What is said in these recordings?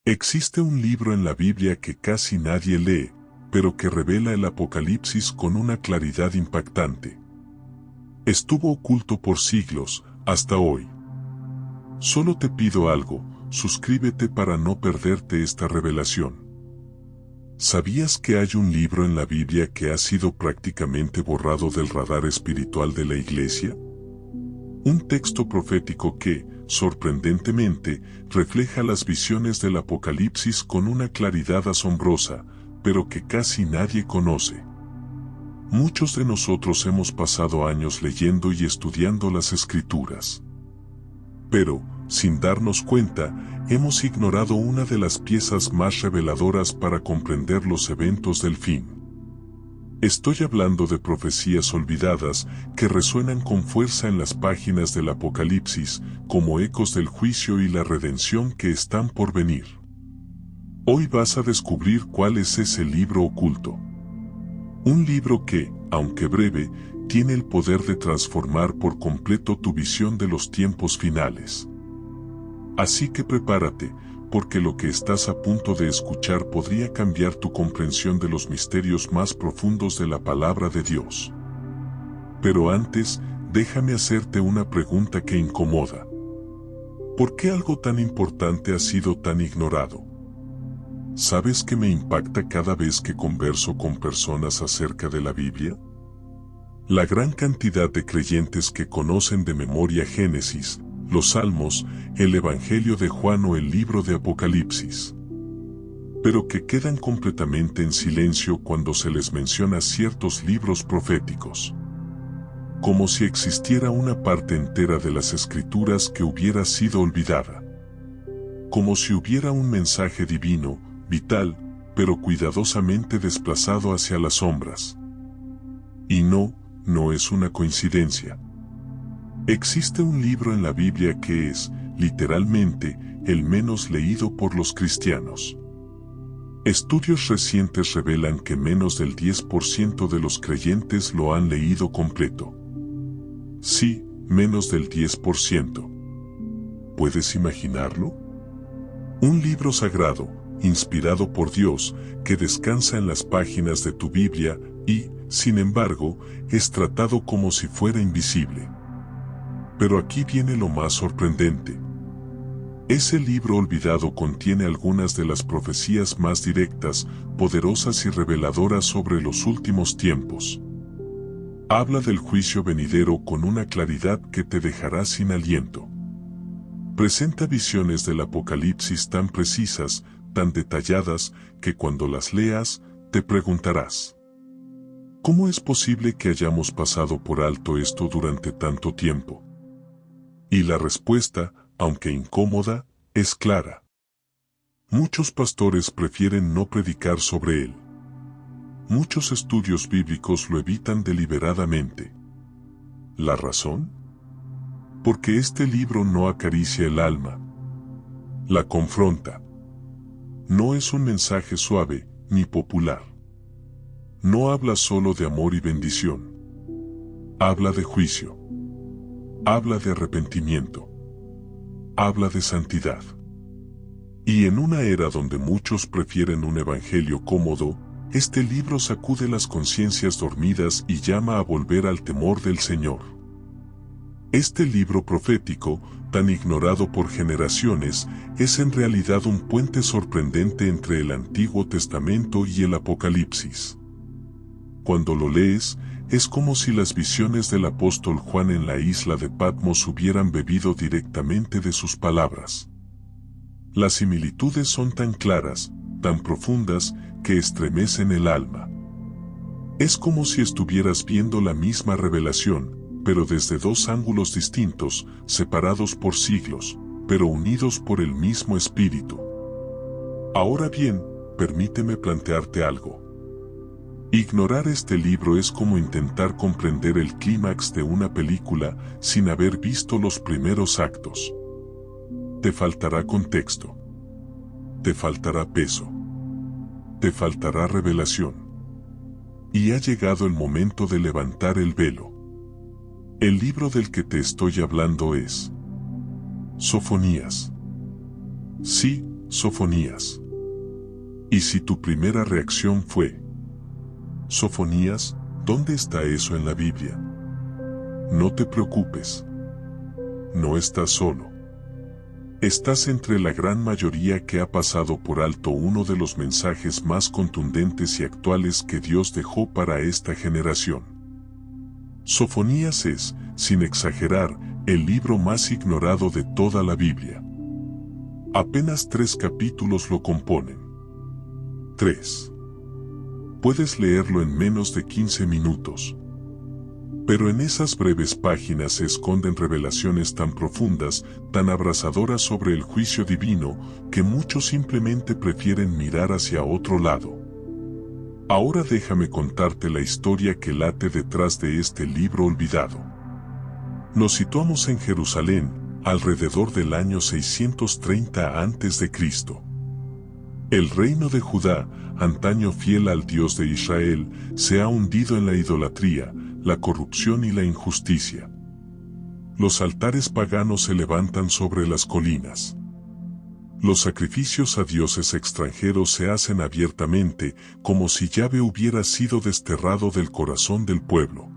Existe un libro en la Biblia que casi nadie lee, pero que revela el Apocalipsis con una claridad impactante. Estuvo oculto por siglos, hasta hoy. Solo te pido algo, suscríbete para no perderte esta revelación. ¿Sabías que hay un libro en la Biblia que ha sido prácticamente borrado del radar espiritual de la Iglesia? Un texto profético que, sorprendentemente, refleja las visiones del Apocalipsis con una claridad asombrosa, pero que casi nadie conoce. Muchos de nosotros hemos pasado años leyendo y estudiando las Escrituras. Pero, sin darnos cuenta, hemos ignorado una de las piezas más reveladoras para comprender los eventos del fin. Estoy hablando de profecías olvidadas que resuenan con fuerza en las páginas del Apocalipsis, como ecos del juicio y la redención que están por venir. Hoy vas a descubrir cuál es ese libro oculto. Un libro que, aunque breve, tiene el poder de transformar por completo tu visión de los tiempos finales. Así que prepárate, porque lo que estás a punto de escuchar podría cambiar tu comprensión de los misterios más profundos de la palabra de Dios. Pero antes, déjame hacerte una pregunta que incomoda. ¿Por qué algo tan importante ha sido tan ignorado? ¿Sabes qué me impacta cada vez que converso con personas acerca de la Biblia? La gran cantidad de creyentes que conocen de memoria Génesis, los Salmos, el Evangelio de Juan o el libro de Apocalipsis, pero que quedan completamente en silencio cuando se les menciona ciertos libros proféticos. Como si existiera una parte entera de las Escrituras que hubiera sido olvidada. Como si hubiera un mensaje divino, vital, pero cuidadosamente desplazado hacia las sombras. Y no es una coincidencia. Existe un libro en la Biblia que es, literalmente, el menos leído por los cristianos. Estudios recientes revelan que menos del 10% de los creyentes lo han leído completo. Sí, menos del 10%. ¿Puedes imaginarlo? Un libro sagrado, inspirado por Dios, que descansa en las páginas de tu Biblia y, sin embargo, es tratado como si fuera invisible. Pero aquí viene lo más sorprendente. Ese libro olvidado contiene algunas de las profecías más directas, poderosas y reveladoras sobre los últimos tiempos. Habla del juicio venidero con una claridad que te dejará sin aliento. Presenta visiones del Apocalipsis tan precisas, tan detalladas, que cuando las leas, te preguntarás: ¿cómo es posible que hayamos pasado por alto esto durante tanto tiempo? Y la respuesta, aunque incómoda, es clara. Muchos pastores prefieren no predicar sobre él. Muchos estudios bíblicos lo evitan deliberadamente. ¿La razón? Porque este libro no acaricia el alma. La confronta. No es un mensaje suave, ni popular. No habla solo de amor y bendición. Habla de juicio. Habla de arrepentimiento. Habla de santidad. Y en una era donde muchos prefieren un evangelio cómodo, este libro sacude las conciencias dormidas y llama a volver al temor del Señor. Este libro profético, tan ignorado por generaciones, es en realidad un puente sorprendente entre el Antiguo Testamento y el Apocalipsis. Cuando lo lees, es como si las visiones del apóstol Juan en la isla de Patmos hubieran bebido directamente de sus palabras. Las similitudes son tan claras, tan profundas, que estremecen el alma. Es como si estuvieras viendo la misma revelación, pero desde dos ángulos distintos, separados por siglos, pero unidos por el mismo Espíritu. Ahora bien, permíteme plantearte algo. Ignorar este libro es como intentar comprender el clímax de una película sin haber visto los primeros actos. Te faltará contexto. Te faltará peso. Te faltará revelación. Y ha llegado el momento de levantar el velo. El libro del que te estoy hablando es Sofonías. Sí, Sofonías. Y si tu primera reacción fue, Sofonías, ¿dónde está eso en la Biblia? No te preocupes. No estás solo. Estás entre la gran mayoría que ha pasado por alto uno de los mensajes más contundentes y actuales que Dios dejó para esta generación. Sofonías es, sin exagerar, el libro más ignorado de toda la Biblia. Apenas 3 capítulos lo componen. 3. Puedes leerlo en menos de 15 minutos. Pero en esas breves páginas se esconden revelaciones tan profundas, tan abrasadoras sobre el juicio divino, que muchos simplemente prefieren mirar hacia otro lado. Ahora déjame contarte la historia que late detrás de este libro olvidado. Nos situamos en Jerusalén, alrededor del año 630 a.C. El reino de Judá, antaño fiel al Dios de Israel, se ha hundido en la idolatría, la corrupción y la injusticia. Los altares paganos se levantan sobre las colinas. Los sacrificios a dioses extranjeros se hacen abiertamente, como si Yahvé hubiera sido desterrado del corazón del pueblo.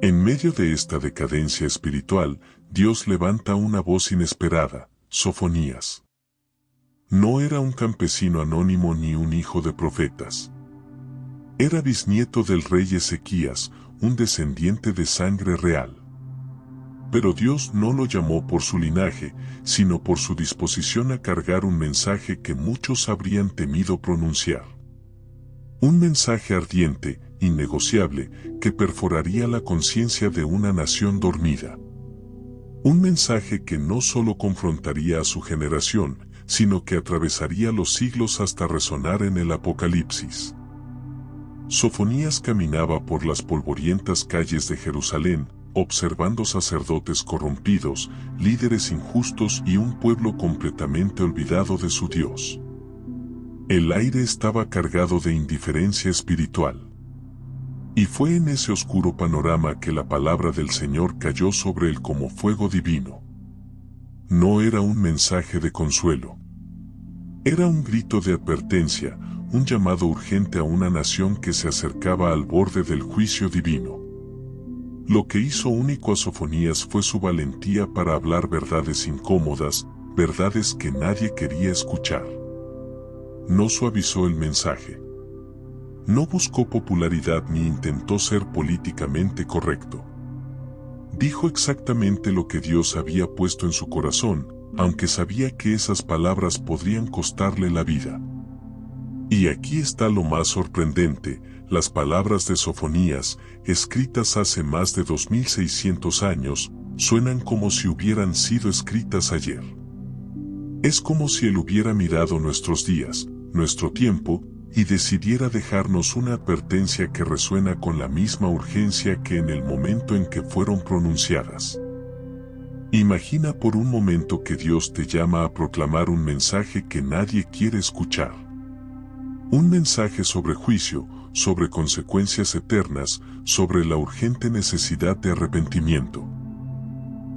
En medio de esta decadencia espiritual, Dios levanta una voz inesperada, Sofonías. No era un campesino anónimo ni un hijo de profetas. Era bisnieto del rey Ezequías, un descendiente de sangre real. Pero Dios no lo llamó por su linaje, sino por su disposición a cargar un mensaje que muchos habrían temido pronunciar. Un mensaje ardiente, innegociable, que perforaría la conciencia de una nación dormida. Un mensaje que no solo confrontaría a su generación, sino que atravesaría los siglos hasta resonar en el Apocalipsis. Sofonías caminaba por las polvorientas calles de Jerusalén, observando sacerdotes corrompidos, líderes injustos y un pueblo completamente olvidado de su Dios. El aire estaba cargado de indiferencia espiritual. Y fue en ese oscuro panorama que la palabra del Señor cayó sobre él como fuego divino. No era un mensaje de consuelo. Era un grito de advertencia, un llamado urgente a una nación que se acercaba al borde del juicio divino. Lo que hizo único a Sofonías fue su valentía para hablar verdades incómodas, verdades que nadie quería escuchar. No suavizó el mensaje. No buscó popularidad ni intentó ser políticamente correcto. Dijo exactamente lo que Dios había puesto en su corazón, aunque sabía que esas palabras podrían costarle la vida. Y aquí está lo más sorprendente: las palabras de Sofonías, escritas hace más de 2600 años, suenan como si hubieran sido escritas ayer. Es como si él hubiera mirado nuestros días, nuestro tiempo, y decidiera dejarnos una advertencia que resuena con la misma urgencia que en el momento en que fueron pronunciadas. Imagina por un momento que Dios te llama a proclamar un mensaje que nadie quiere escuchar. Un mensaje sobre juicio, sobre consecuencias eternas, sobre la urgente necesidad de arrepentimiento.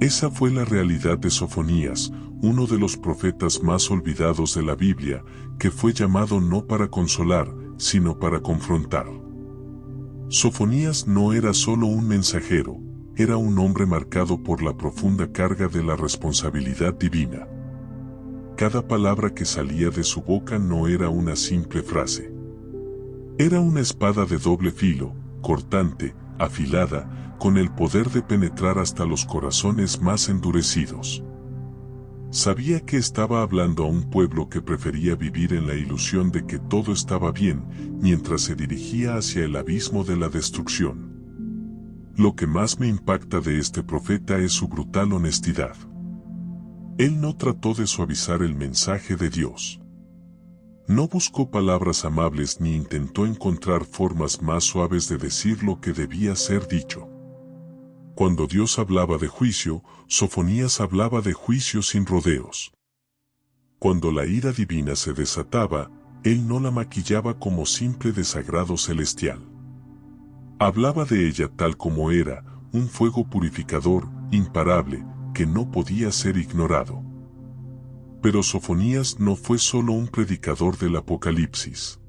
Esa fue la realidad de Sofonías, uno de los profetas más olvidados de la Biblia, que fue llamado no para consolar, sino para confrontar. Sofonías no era solo un mensajero, era un hombre marcado por la profunda carga de la responsabilidad divina. Cada palabra que salía de su boca no era una simple frase. Era una espada de doble filo, cortante, afilada, con el poder de penetrar hasta los corazones más endurecidos. Sabía que estaba hablando a un pueblo que prefería vivir en la ilusión de que todo estaba bien, mientras se dirigía hacia el abismo de la destrucción. Lo que más me impacta de este profeta es su brutal honestidad. Él no trató de suavizar el mensaje de Dios. No buscó palabras amables ni intentó encontrar formas más suaves de decir lo que debía ser dicho. Cuando Dios hablaba de juicio, Sofonías hablaba de juicio sin rodeos. Cuando la ira divina se desataba, él no la maquillaba como simple desagrado celestial. Hablaba de ella tal como era, un fuego purificador, imparable, que no podía ser ignorado. Pero Sofonías no fue solo un predicador del Apocalipsis.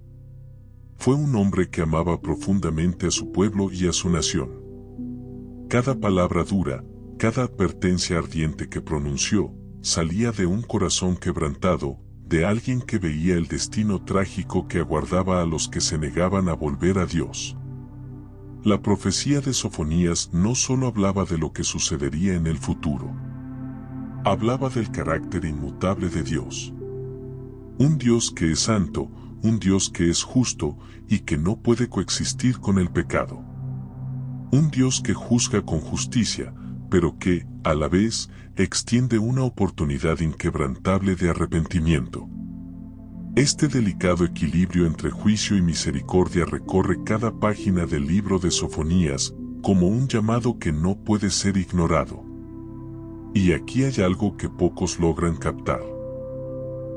Fue un hombre que amaba profundamente a su pueblo y a su nación. Cada palabra dura, cada advertencia ardiente que pronunció, salía de un corazón quebrantado, de alguien que veía el destino trágico que aguardaba a los que se negaban a volver a Dios. La profecía de Sofonías no solo hablaba de lo que sucedería en el futuro. Hablaba del carácter inmutable de Dios. Un Dios que es santo, un Dios que es justo y que no puede coexistir con el pecado. Un Dios que juzga con justicia, pero que, a la vez, extiende una oportunidad inquebrantable de arrepentimiento. Este delicado equilibrio entre juicio y misericordia recorre cada página del libro de Sofonías, como un llamado que no puede ser ignorado. Y aquí hay algo que pocos logran captar.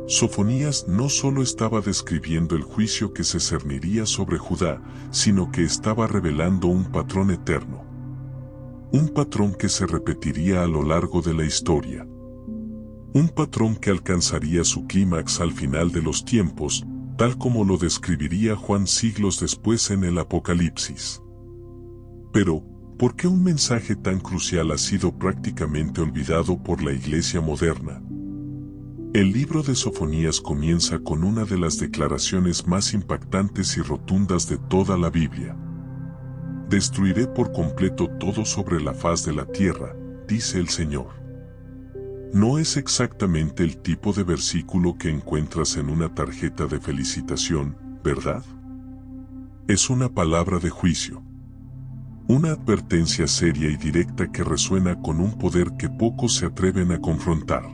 Sofonías no solo estaba describiendo el juicio que se cerniría sobre Judá, sino que estaba revelando un patrón eterno. Un patrón que se repetiría a lo largo de la historia. Un patrón que alcanzaría su clímax al final de los tiempos, tal como lo describiría Juan siglos después en el Apocalipsis. Pero, ¿por qué un mensaje tan crucial ha sido prácticamente olvidado por la Iglesia moderna? El libro de Sofonías comienza con una de las declaraciones más impactantes y rotundas de toda la Biblia. Destruiré por completo todo sobre la faz de la tierra, dice el Señor. No es exactamente el tipo de versículo que encuentras en una tarjeta de felicitación, ¿verdad? Es una palabra de juicio. Una advertencia seria y directa que resuena con un poder que pocos se atreven a confrontar.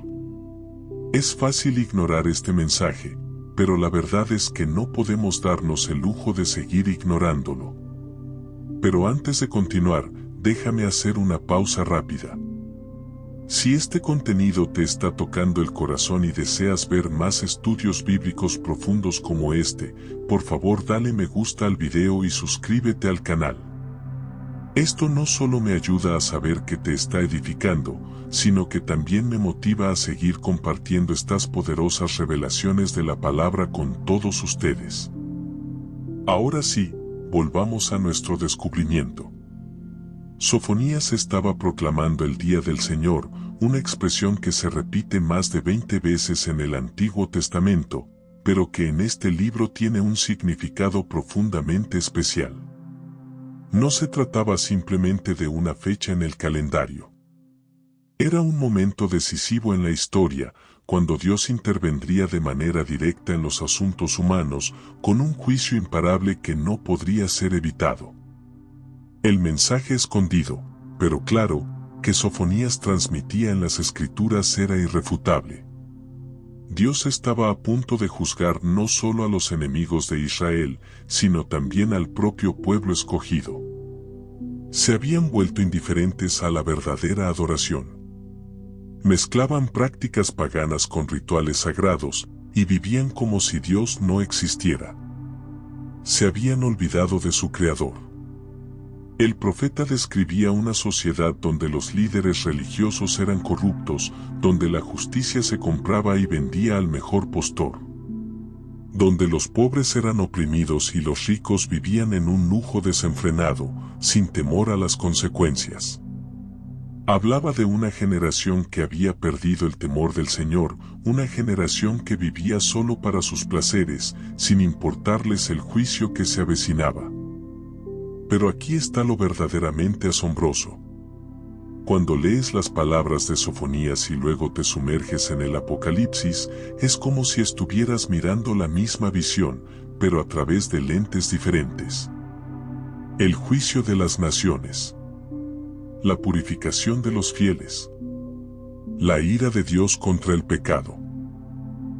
Es fácil ignorar este mensaje, pero la verdad es que no podemos darnos el lujo de seguir ignorándolo. Pero antes de continuar, déjame hacer una pausa rápida. Si este contenido te está tocando el corazón y deseas ver más estudios bíblicos profundos como este, por favor dale me gusta al video y suscríbete al canal. Esto no solo me ayuda a saber que te está edificando, sino que también me motiva a seguir compartiendo estas poderosas revelaciones de la palabra con todos ustedes. Ahora sí, volvamos a nuestro descubrimiento. Sofonías estaba proclamando el día del Señor, una expresión que se repite más de 20 veces en el Antiguo Testamento, pero que en este libro tiene un significado profundamente especial. No se trataba simplemente de una fecha en el calendario. Era un momento decisivo en la historia, cuando Dios intervendría de manera directa en los asuntos humanos, con un juicio imparable que no podría ser evitado. El mensaje escondido, pero claro, que Sofonías transmitía en las Escrituras era irrefutable. Dios estaba a punto de juzgar no solo a los enemigos de Israel, sino también al propio pueblo escogido. Se habían vuelto indiferentes a la verdadera adoración. Mezclaban prácticas paganas con rituales sagrados, y vivían como si Dios no existiera. Se habían olvidado de su Creador. El profeta describía una sociedad donde los líderes religiosos eran corruptos, donde la justicia se compraba y vendía al mejor postor. Donde los pobres eran oprimidos y los ricos vivían en un lujo desenfrenado, sin temor a las consecuencias. Hablaba de una generación que había perdido el temor del Señor, una generación que vivía solo para sus placeres, sin importarles el juicio que se avecinaba. Pero aquí está lo verdaderamente asombroso. Cuando lees las palabras de Sofonías y luego te sumerges en el Apocalipsis, es como si estuvieras mirando la misma visión, pero a través de lentes diferentes. El juicio de las naciones. La purificación de los fieles. La ira de Dios contra el pecado.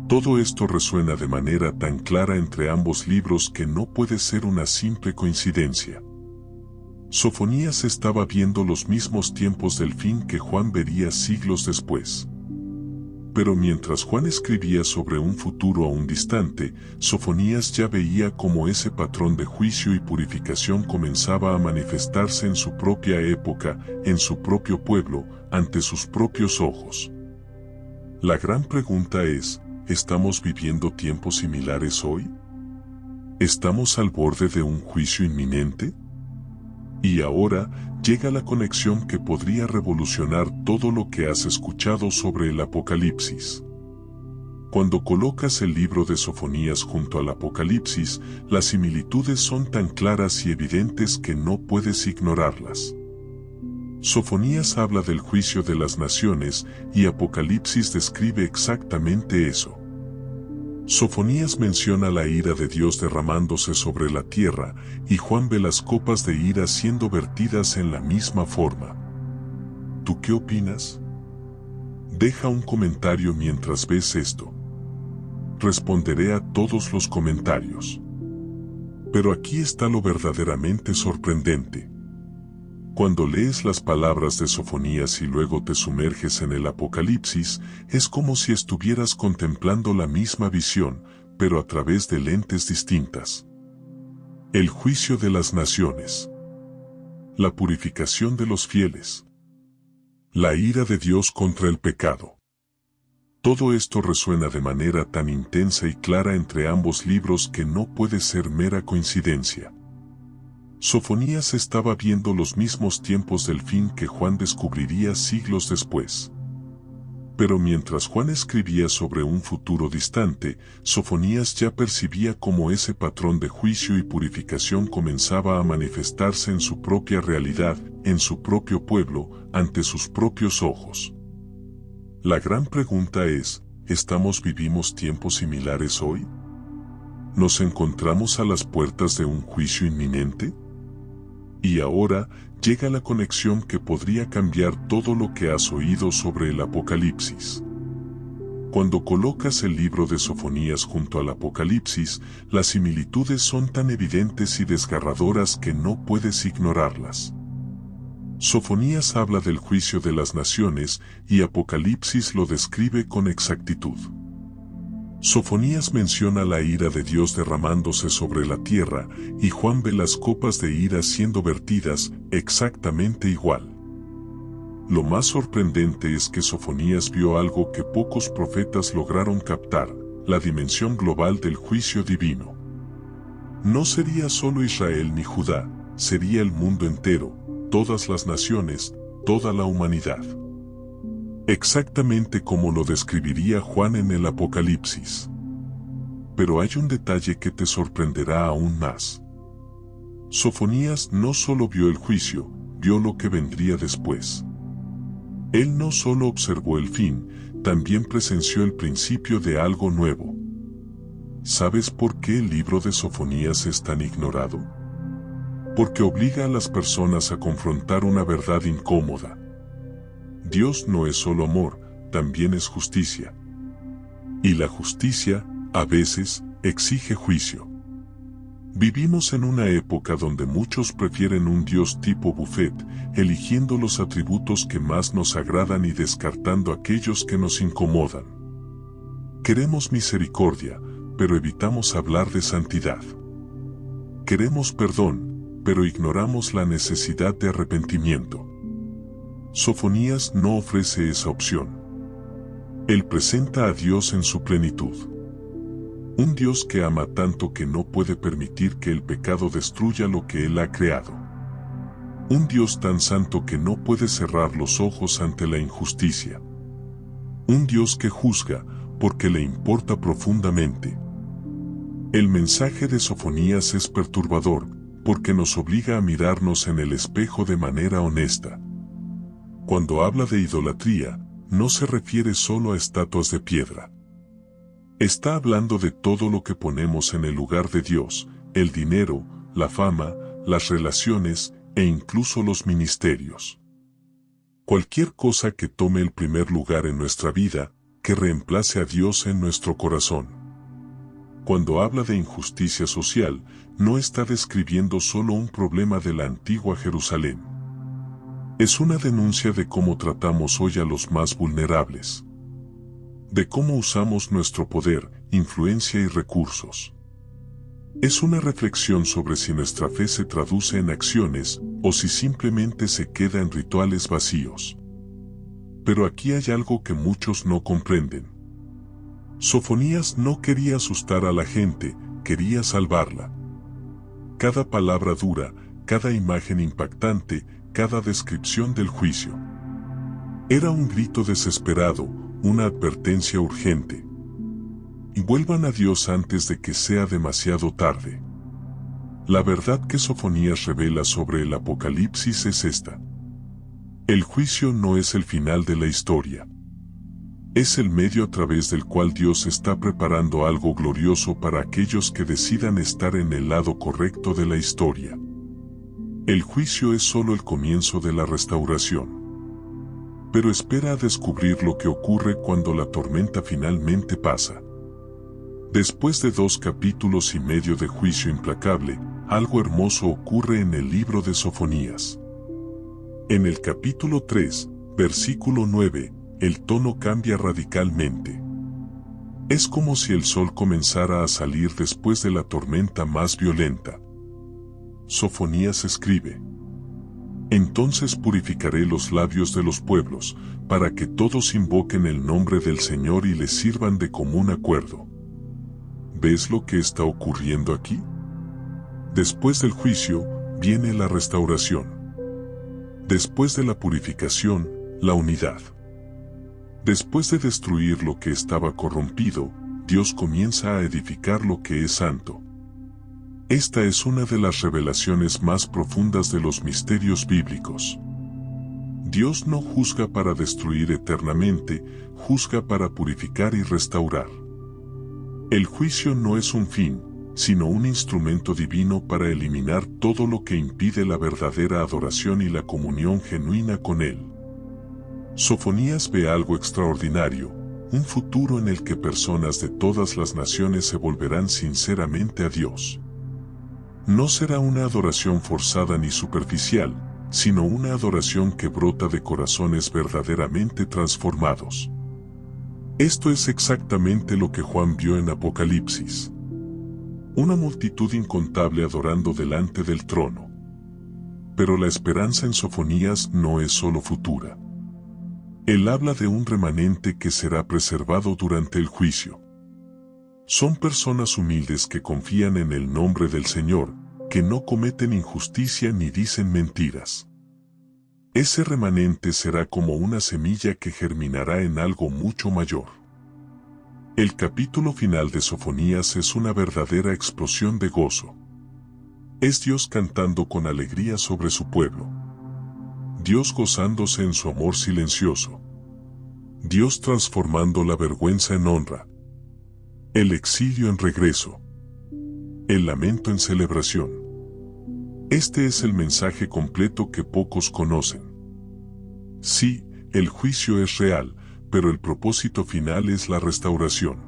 Todo esto resuena de manera tan clara entre ambos libros que no puede ser una simple coincidencia. Sofonías estaba viendo los mismos tiempos del fin que Juan vería siglos después. Pero mientras Juan escribía sobre un futuro aún distante, Sofonías ya veía cómo ese patrón de juicio y purificación comenzaba a manifestarse en su propia época, en su propio pueblo, ante sus propios ojos. La gran pregunta es, ¿estamos viviendo tiempos similares hoy? ¿Estamos al borde de un juicio inminente? Y ahora llega la conexión que podría revolucionar todo lo que has escuchado sobre el Apocalipsis. Cuando colocas el libro de Sofonías junto al Apocalipsis, las similitudes son tan claras y evidentes que no puedes ignorarlas. Sofonías habla del juicio de las naciones y Apocalipsis describe exactamente eso. Sofonías menciona la ira de Dios derramándose sobre la tierra y Juan ve las copas de ira siendo vertidas en la misma forma. ¿Tú qué opinas? Deja un comentario mientras ves esto. Responderé a todos los comentarios. Pero aquí está lo verdaderamente sorprendente. Cuando lees las palabras de Sofonías y luego te sumerges en el Apocalipsis, es como si estuvieras contemplando la misma visión, pero a través de lentes distintas. El juicio de las naciones. La purificación de los fieles. La ira de Dios contra el pecado. Todo esto resuena de manera tan intensa y clara entre ambos libros que no puede ser mera coincidencia. Sofonías estaba viendo los mismos tiempos del fin que Juan descubriría siglos después. Pero mientras Juan escribía sobre un futuro distante, Sofonías ya percibía cómo ese patrón de juicio y purificación comenzaba a manifestarse en su propia realidad, en su propio pueblo, ante sus propios ojos. La gran pregunta es, ¿vivimos tiempos similares hoy? ¿Nos encontramos a las puertas de un juicio inminente? Y ahora llega la conexión que podría cambiar todo lo que has oído sobre el Apocalipsis. Cuando colocas el libro de Sofonías junto al Apocalipsis, las similitudes son tan evidentes y desgarradoras que no puedes ignorarlas. Sofonías habla del juicio de las naciones y Apocalipsis lo describe con exactitud. Sofonías menciona la ira de Dios derramándose sobre la tierra y Juan ve las copas de ira siendo vertidas exactamente igual. Lo más sorprendente es que Sofonías vio algo que pocos profetas lograron captar, la dimensión global del juicio divino. No sería solo Israel ni Judá, sería el mundo entero, todas las naciones, toda la humanidad. Exactamente como lo describiría Juan en el Apocalipsis. Pero hay un detalle que te sorprenderá aún más. Sofonías no solo vio el juicio, vio lo que vendría después. Él no solo observó el fin, también presenció el principio de algo nuevo. ¿Sabes por qué el libro de Sofonías es tan ignorado? Porque obliga a las personas a confrontar una verdad incómoda. Dios no es solo amor, también es justicia. Y la justicia, a veces, exige juicio. Vivimos en una época donde muchos prefieren un Dios tipo buffet, eligiendo los atributos que más nos agradan y descartando aquellos que nos incomodan. Queremos misericordia, pero evitamos hablar de santidad. Queremos perdón, pero ignoramos la necesidad de arrepentimiento. Sofonías no ofrece esa opción. Él presenta a Dios en su plenitud. Un Dios que ama tanto que no puede permitir que el pecado destruya lo que Él ha creado. Un Dios tan santo que no puede cerrar los ojos ante la injusticia. Un Dios que juzga porque le importa profundamente. El mensaje de Sofonías es perturbador porque nos obliga a mirarnos en el espejo de manera honesta. Cuando habla de idolatría, no se refiere solo a estatuas de piedra. Está hablando de todo lo que ponemos en el lugar de Dios, el dinero, la fama, las relaciones e incluso los ministerios. Cualquier cosa que tome el primer lugar en nuestra vida, que reemplace a Dios en nuestro corazón. Cuando habla de injusticia social, no está describiendo solo un problema de la antigua Jerusalén. Es una denuncia de cómo tratamos hoy a los más vulnerables. De cómo usamos nuestro poder, influencia y recursos. Es una reflexión sobre si nuestra fe se traduce en acciones o si simplemente se queda en rituales vacíos. Pero aquí hay algo que muchos no comprenden. Sofonías no quería asustar a la gente, quería salvarla. Cada palabra dura, cada imagen impactante, cada descripción del juicio. Era un grito desesperado, una advertencia urgente. Y vuelvan a Dios antes de que sea demasiado tarde. La verdad que Sofonías revela sobre el Apocalipsis es esta. El juicio no es el final de la historia. Es el medio a través del cual Dios está preparando algo glorioso para aquellos que decidan estar en el lado correcto de la historia. El juicio es solo el comienzo de la restauración. Pero espera a descubrir lo que ocurre cuando la tormenta finalmente pasa. Después de 2 capítulos y medio de juicio implacable, algo hermoso ocurre en el libro de Sofonías. En el capítulo 3, versículo 9, el tono cambia radicalmente. Es como si el sol comenzara a salir después de la tormenta más violenta. Sofonías escribe: Entonces purificaré los labios de los pueblos, para que todos invoquen el nombre del Señor y les sirvan de común acuerdo. ¿Ves lo que está ocurriendo aquí? Después del juicio, viene la restauración. Después de la purificación, la unidad. Después de destruir lo que estaba corrompido, Dios comienza a edificar lo que es santo. Esta es una de las revelaciones más profundas de los misterios bíblicos. Dios no juzga para destruir eternamente, juzga para purificar y restaurar. El juicio no es un fin, sino un instrumento divino para eliminar todo lo que impide la verdadera adoración y la comunión genuina con Él. Sofonías ve algo extraordinario, un futuro en el que personas de todas las naciones se volverán sinceramente a Dios. No será una adoración forzada ni superficial, sino una adoración que brota de corazones verdaderamente transformados. Esto es exactamente lo que Juan vio en Apocalipsis. Una multitud incontable adorando delante del trono. Pero la esperanza en Sofonías no es solo futura. Él habla de un remanente que será preservado durante el juicio. Son personas humildes que confían en el nombre del Señor, que no cometen injusticia ni dicen mentiras. Ese remanente será como una semilla que germinará en algo mucho mayor. El capítulo final de Sofonías es una verdadera explosión de gozo. Es Dios cantando con alegría sobre su pueblo. Dios gozándose en su amor silencioso. Dios transformando la vergüenza en honra. El exilio en regreso. El lamento en celebración. Este es el mensaje completo que pocos conocen. Sí, el juicio es real, pero el propósito final es la restauración.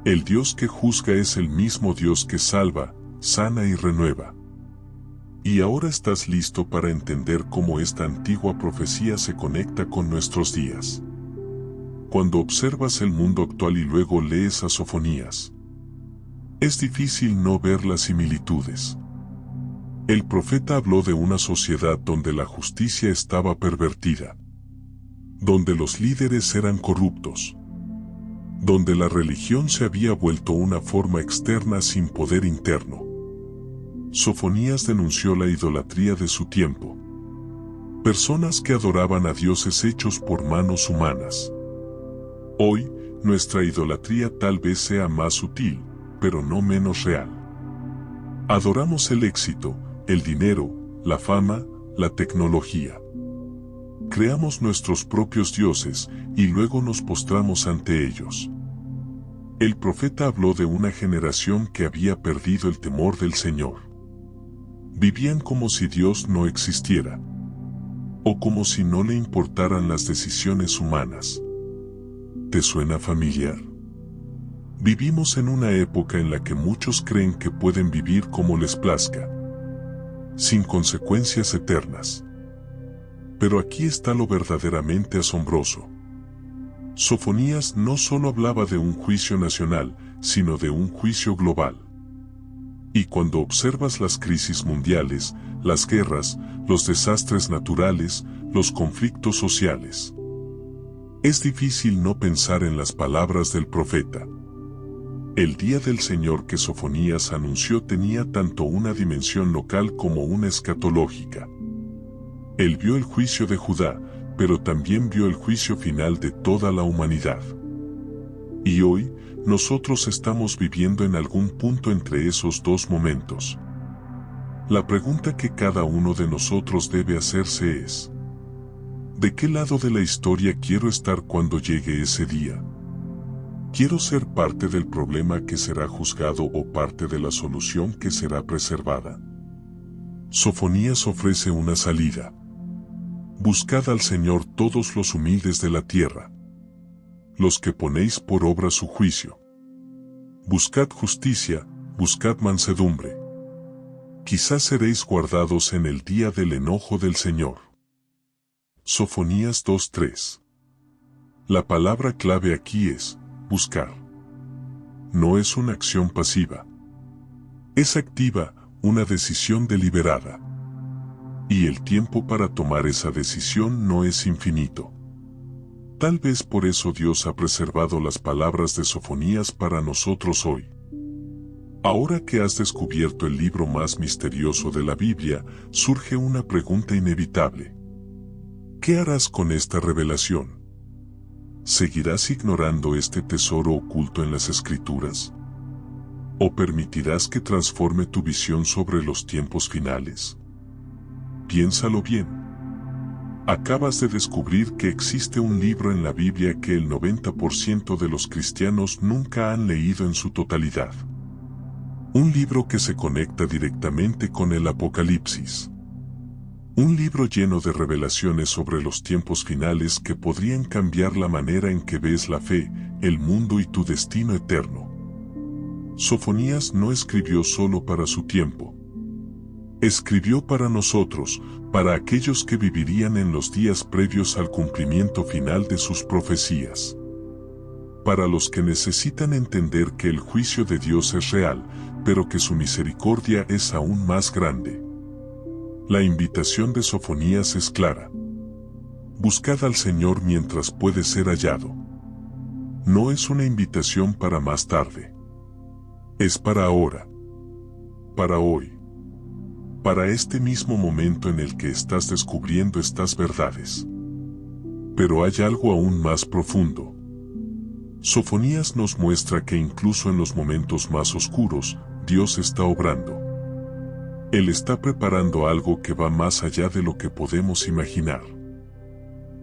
El Dios que juzga es el mismo Dios que salva, sana y renueva. Y ahora estás listo para entender cómo esta antigua profecía se conecta con nuestros días. Cuando observas el mundo actual y luego lees a Sofonías, es difícil no ver las similitudes. El profeta habló de una sociedad donde la justicia estaba pervertida, donde los líderes eran corruptos, donde la religión se había vuelto una forma externa sin poder interno. Sofonías denunció la idolatría de su tiempo. Personas que adoraban a dioses hechos por manos humanas. Hoy, nuestra idolatría tal vez sea más sutil, pero no menos real. Adoramos el éxito, el dinero, la fama, la tecnología. Creamos nuestros propios dioses y luego nos postramos ante ellos. El profeta habló de una generación que había perdido el temor del Señor. Vivían como si Dios no existiera, o como si no le importaran las decisiones humanas. ¿Te suena familiar? Vivimos en una época en la que muchos creen que pueden vivir como les plazca, sin consecuencias eternas. Pero aquí está lo verdaderamente asombroso. Sofonías no solo hablaba de un juicio nacional, sino de un juicio global. Y cuando observas las crisis mundiales, las guerras, los desastres naturales, los conflictos sociales, Es difícil no pensar en las palabras del profeta. El día del Señor que Sofonías anunció tenía tanto una dimensión local como una escatológica. Él vio el juicio de Judá, pero también vio el juicio final de toda la humanidad. Y hoy, nosotros estamos viviendo en algún punto entre esos dos momentos. La pregunta que cada uno de nosotros debe hacerse es: ¿de qué lado de la historia quiero estar cuando llegue ese día? ¿Quiero ser parte del problema que será juzgado o parte de la solución que será preservada? Sofonías ofrece una salida. Buscad al Señor todos los humildes de la tierra, los que ponéis por obra su juicio. Buscad justicia, buscad mansedumbre. Quizás seréis guardados en el día del enojo del Señor. Sofonías 2:3. La palabra clave aquí es buscar. No es una acción pasiva. Es activa, una decisión deliberada. Y el tiempo para tomar esa decisión no es infinito. Tal vez por eso Dios ha preservado las palabras de Sofonías para nosotros hoy. Ahora que has descubierto el libro más misterioso de la Biblia, surge una pregunta inevitable. ¿Qué harás con esta revelación? ¿Seguirás ignorando este tesoro oculto en las Escrituras? ¿O permitirás que transforme tu visión sobre los tiempos finales? Piénsalo bien. Acabas de descubrir que existe un libro en la Biblia que el 90% de los cristianos nunca han leído en su totalidad. Un libro que se conecta directamente con el Apocalipsis. Un libro lleno de revelaciones sobre los tiempos finales que podrían cambiar la manera en que ves la fe, el mundo y tu destino eterno. Sofonías no escribió solo para su tiempo. Escribió para nosotros, para aquellos que vivirían en los días previos al cumplimiento final de sus profecías. Para los que necesitan entender que el juicio de Dios es real, pero que su misericordia es aún más grande. La invitación de Sofonías es clara. Buscad al Señor mientras puede ser hallado. No es una invitación para más tarde. Es para ahora. Para hoy. Para este mismo momento en el que estás descubriendo estas verdades. Pero hay algo aún más profundo. Sofonías nos muestra que incluso en los momentos más oscuros, Dios está obrando. Él está preparando algo que va más allá de lo que podemos imaginar.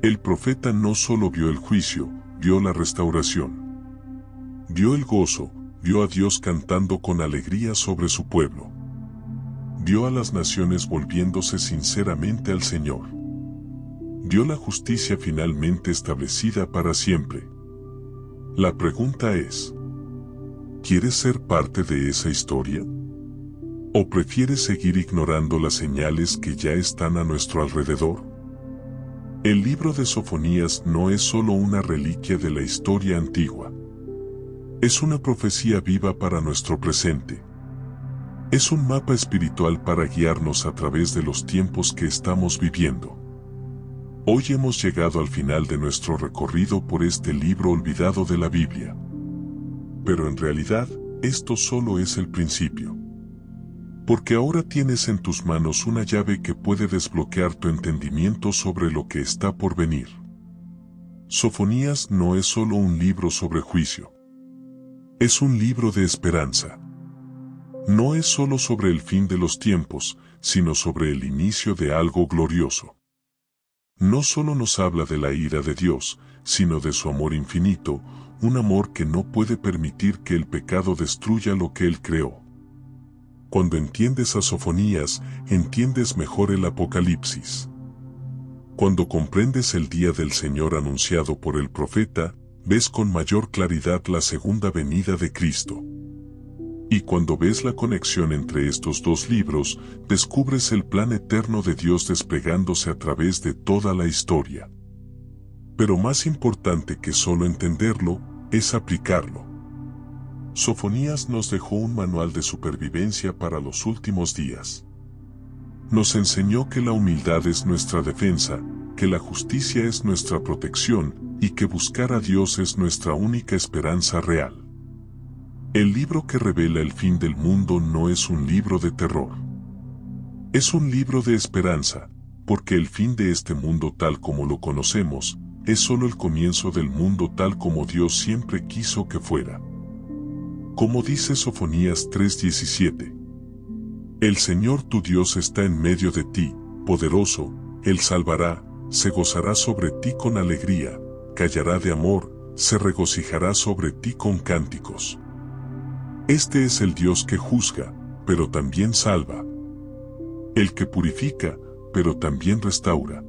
El profeta no solo vio el juicio, vio la restauración. Vio el gozo, vio a Dios cantando con alegría sobre su pueblo. Vio a las naciones volviéndose sinceramente al Señor. Vio la justicia finalmente establecida para siempre. La pregunta es: ¿quieres ser parte de esa historia? ¿O prefieres seguir ignorando las señales que ya están a nuestro alrededor? El libro de Sofonías no es solo una reliquia de la historia antigua. Es una profecía viva para nuestro presente. Es un mapa espiritual para guiarnos a través de los tiempos que estamos viviendo. Hoy hemos llegado al final de nuestro recorrido por este libro olvidado de la Biblia. Pero en realidad, esto solo es el principio. Porque ahora tienes en tus manos una llave que puede desbloquear tu entendimiento sobre lo que está por venir. Sofonías no es solo un libro sobre juicio. Es un libro de esperanza. No es solo sobre el fin de los tiempos, sino sobre el inicio de algo glorioso. No solo nos habla de la ira de Dios, sino de su amor infinito, un amor que no puede permitir que el pecado destruya lo que Él creó. Cuando entiendes a Sofonías, entiendes mejor el Apocalipsis. Cuando comprendes el día del Señor anunciado por el profeta, ves con mayor claridad la segunda venida de Cristo. Y cuando ves la conexión entre estos dos libros, descubres el plan eterno de Dios desplegándose a través de toda la historia. Pero más importante que solo entenderlo, es aplicarlo. Sofonías nos dejó un manual de supervivencia para los últimos días. Nos enseñó que la humildad es nuestra defensa, que la justicia es nuestra protección y que buscar a Dios es nuestra única esperanza real. El libro que revela el fin del mundo no es un libro de terror. Es un libro de esperanza, porque el fin de este mundo tal como lo conocemos, es solo el comienzo del mundo tal como Dios siempre quiso que fuera. Como dice Sofonías 3:17. El Señor tu Dios está en medio de ti, poderoso, Él salvará, se gozará sobre ti con alegría, callará de amor, se regocijará sobre ti con cánticos. Este es el Dios que juzga, pero también salva. El que purifica, pero también restaura.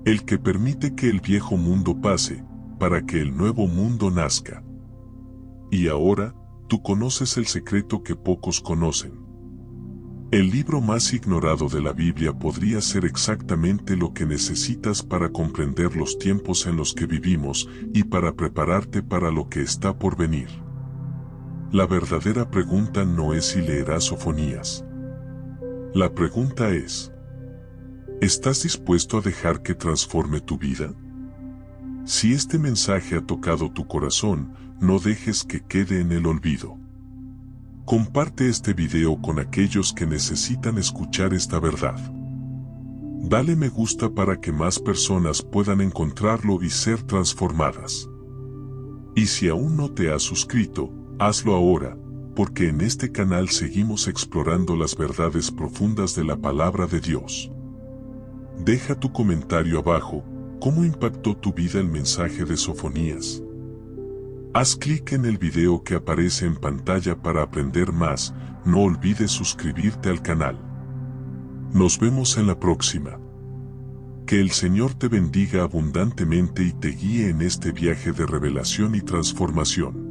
El que permite que el viejo mundo pase, para que el nuevo mundo nazca. Y ahora, tú conoces el secreto que pocos conocen. El libro más ignorado de la Biblia podría ser exactamente lo que necesitas para comprender los tiempos en los que vivimos y para prepararte para lo que está por venir. La verdadera pregunta no es si leerás Sofonías. La pregunta es: ¿estás dispuesto a dejar que transforme tu vida? Si este mensaje ha tocado tu corazón, no dejes que quede en el olvido. Comparte este video con aquellos que necesitan escuchar esta verdad. Dale me gusta para que más personas puedan encontrarlo y ser transformadas. Y si aún no te has suscrito, hazlo ahora, porque en este canal seguimos explorando las verdades profundas de la palabra de Dios. Deja tu comentario abajo, ¿cómo impactó tu vida el mensaje de Sofonías? Haz clic en el video que aparece en pantalla para aprender más, no olvides suscribirte al canal. Nos vemos en la próxima. Que el Señor te bendiga abundantemente y te guíe en este viaje de revelación y transformación.